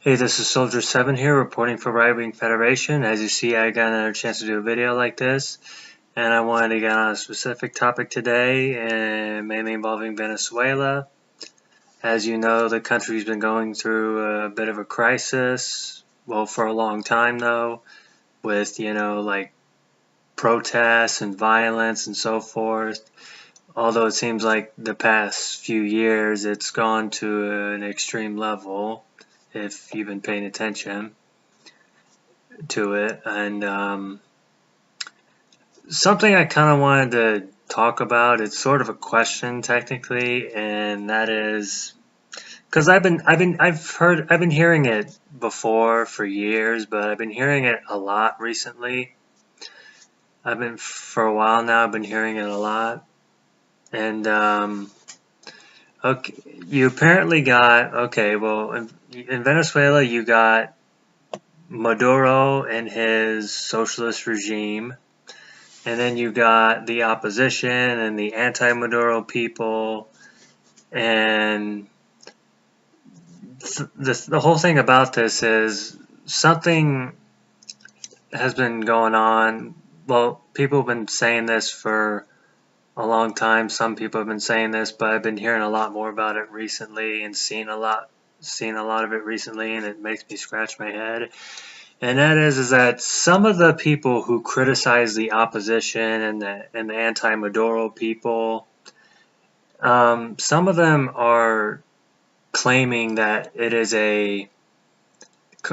Hey, this is Soldier 7 here, reporting for Right Wing Federation. As you see, I got another chance to do a video like this, and I wanted to get on a specific topic today, and mainly involving Venezuela. As you know, the country's been going through a bit of a crisis, well, for a long time though, with, like protests and violence and so forth. Although it seems like the past few years it's gone to an extreme level, if you've been paying attention to it. And something I kind of wanted to talk about, it's sort of a question technically, and that is because I've been hearing it before for years, but I've been hearing it a lot recently. For a while now, I've been hearing it a lot. And okay, you apparently got, okay, well, in Venezuela you got Maduro and his socialist regime. And then you got the opposition and the anti-Maduro people, and the whole thing about this is something has been going on. Well, people have been saying this for a long time. Some people have been saying this, but I've been hearing a lot more about it recently and seeing a lot of it recently, and it makes me scratch my head. And that is that some of the people who criticize the opposition and the anti-Maduro people, some of them are claiming that it is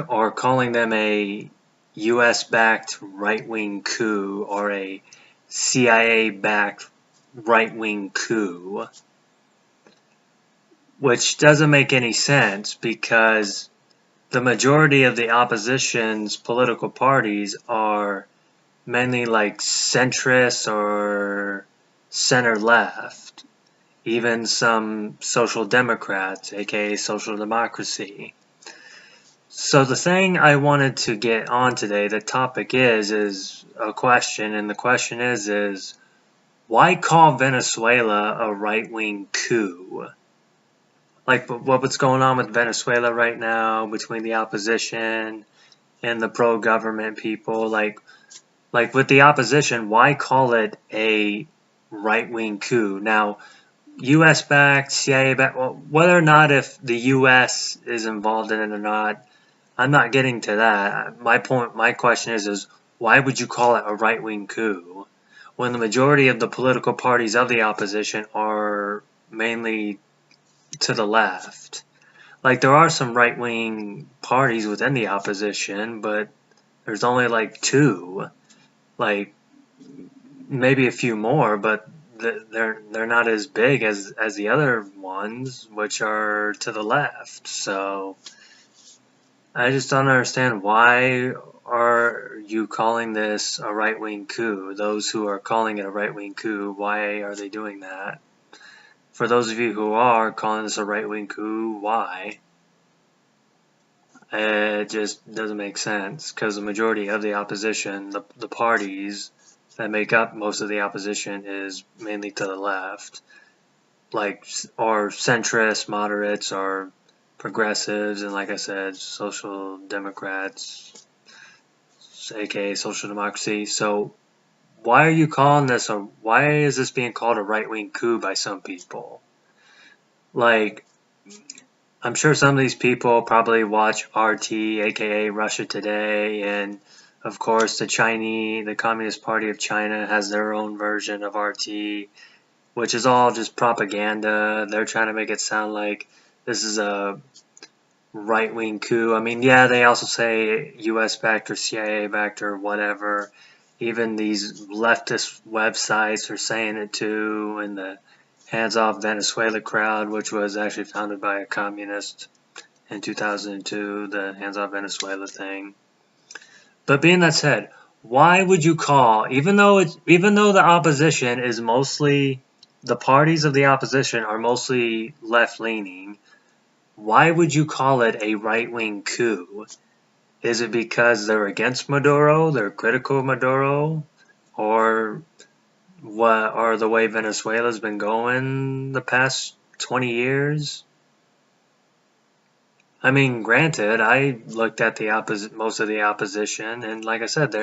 or calling them a U.S.-backed right-wing coup or a CIA-backed right-wing coup, which doesn't make any sense because the majority of the opposition's political parties are mainly like centrist or center left, even some social democrats, aka social democracy. So the thing I wanted to get on today, the topic is a question, and the question is why call Venezuela a right-wing coup? Like what's going on with Venezuela right now between the opposition and the pro-government people, like with the opposition, why call it a right-wing coup? Now, U.S.-backed, CIA-backed, well, whether or not if the U.S. is involved in it or not, I'm not getting to that. My question is why would you call it a right-wing coup when the majority of the political parties of the opposition are mainly to the left? Like, there are some right-wing parties within the opposition, but there's only like two. Like, maybe a few more, but they're not as big as the other ones, which are to the left. So I just don't understand, why are you calling this a right-wing coup? Those who are calling it a right-wing coup, why are they doing that? For those of you who are calling this a right-wing coup, why? It just doesn't make sense, because the majority of the opposition, the parties that make up most of the opposition, is mainly to the left, like, or centrist, moderates, or progressives, and like I said, social democrats, aka social democracy. So why are you calling this why is this being called a right-wing coup by some people? Like, I'm sure some of these people probably watch RT, aka Russia Today, and of course the Communist Party of China has their own version of RT, which is all just propaganda. They're trying to make it sound like this is a right-wing coup. I mean, yeah, they also say US-backed or CIA-backed or whatever. Even these leftist websites are saying it too, and the Hands Off Venezuela crowd, which was actually founded by a communist in 2002, the Hands Off Venezuela thing. But being that said, why would you call, even though the opposition is mostly, the parties of the opposition are mostly left-leaning, why would you call it a right-wing coup? Is it because they're against Maduro, they're critical of Maduro, or what, or the way Venezuela's been going the past 20 years? I mean, granted, I looked at the most of the opposition, and like I said,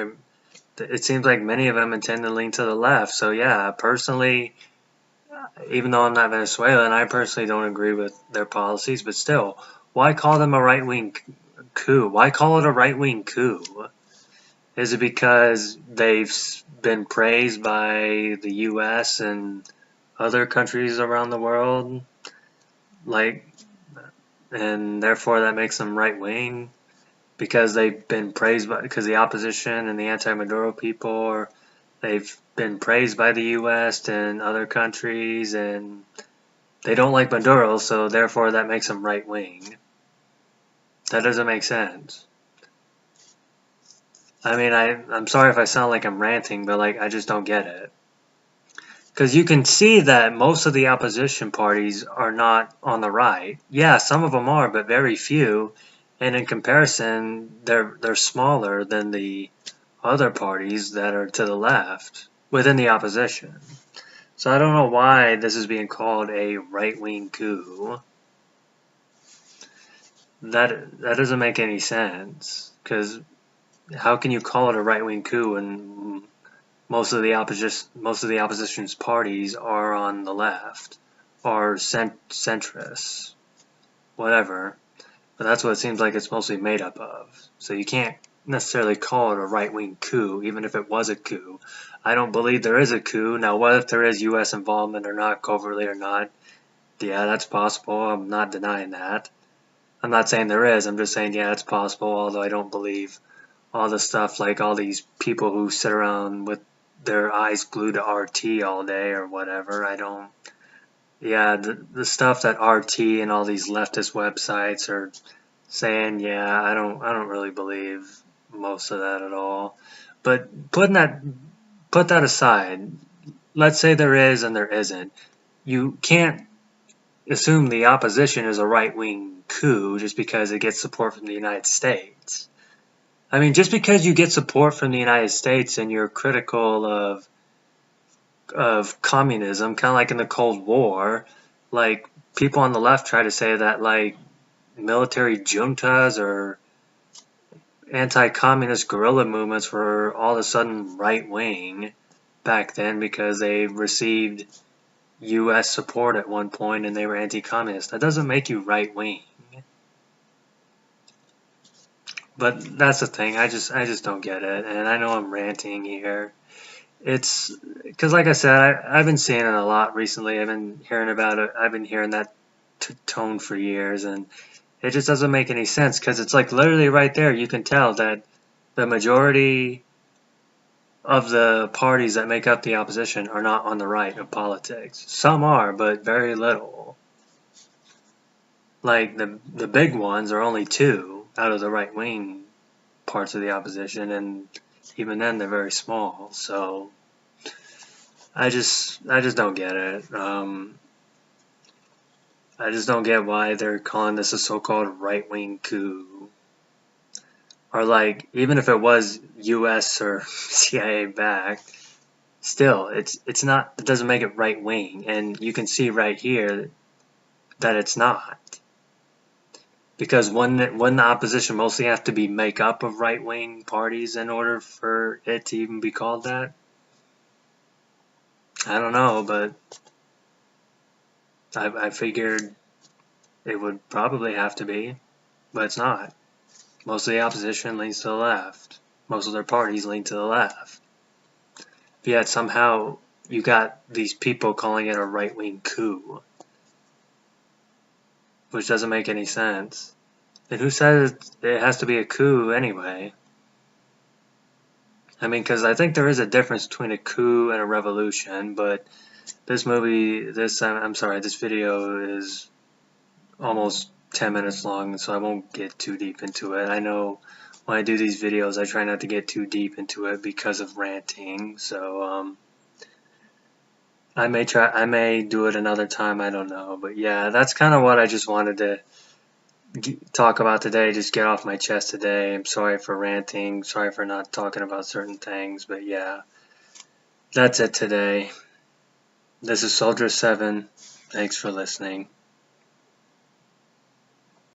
it seems like many of them intend to lean to the left. So yeah, personally, even though I'm not Venezuelan, I personally don't agree with their policies, but still, why call them a right-wing coup? Why call it a right-wing coup? Is it because they've been praised by the US and other countries around the world? Like, and therefore that makes them right-wing? Because they've been praised by, because the opposition and the anti-Maduro people, or they've been praised by the US and other countries, and they don't like Maduro, so therefore that makes them right-wing. That doesn't make sense. I mean, I'm sorry if I sound like I'm ranting, but like, I just don't get it. Because you can see that most of the opposition parties are not on the right. Yeah, some of them are, but very few. And in comparison, they're smaller than the other parties that are to the left within the opposition. So I don't know why this is being called a right-wing coup. That doesn't make any sense. Because how can you call it a right-wing coup when most of the opposition's parties are on the left, or centrists, whatever. But that's what it seems like it's mostly made up of. So you can't necessarily call it a right-wing coup, even if it was a coup. I don't believe there is a coup. Now, what if there is U.S. involvement or not, covertly or not? Yeah, that's possible. I'm not denying that. I'm not saying there is. I'm just saying, yeah, it's possible, although I don't believe all the stuff, like all these people who sit around with their eyes glued to RT all day or whatever. I don't. Yeah, the stuff that RT and all these leftist websites are saying, yeah, I don't really believe most of that at all. But put that aside. Let's say there is and there isn't. You can't assume the opposition is a right-wing coup just because it gets support from the United States. I mean, just because you get support from the United States and you're critical of communism, kind of like in the Cold War, like people on the left try to say that like military juntas or anti-communist guerrilla movements were all of a sudden right-wing back then because they received U.S. support at one point and they were anti-communist. That doesn't make you right-wing. But that's the thing. I just don't get it, and I know I'm ranting here. It's because, like I said, I've been seeing it a lot recently. I've been hearing about it. I've been hearing that tone for years, and it just doesn't make any sense because it's like literally right there. You can tell that the majority of the parties that make up the opposition are not on the right of politics. Some are, but very little. Like the big ones are only two out of the right wing parts of the opposition, and even then they're very small. So I just don't get it. I just don't get why they're calling this a so-called right-wing coup. Or like, even if it was U.S. or CIA backed, still, it's not. It doesn't make it right-wing, and you can see right here that it's not. Because wouldn't the opposition mostly have to be make up of right-wing parties in order for it to even be called that? I don't know, but I figured it would probably have to be, but it's not. Most of the opposition leans to the left. Most of their parties lean to the left. But yet somehow you got these people calling it a right-wing coup, which doesn't make any sense. And who says it has to be a coup anyway? I mean, because I think there is a difference between a coup and a revolution, but this video is almost 10 minutes long, so I won't get too deep into it. I know when I do these videos, I try not to get too deep into it because of ranting, so I may do it another time, I don't know. But yeah, that's kind of what I just wanted to talk about today, just get off my chest today. I'm sorry for ranting, sorry for not talking about certain things, but yeah, that's it today. This is Soldier 7. Thanks for listening.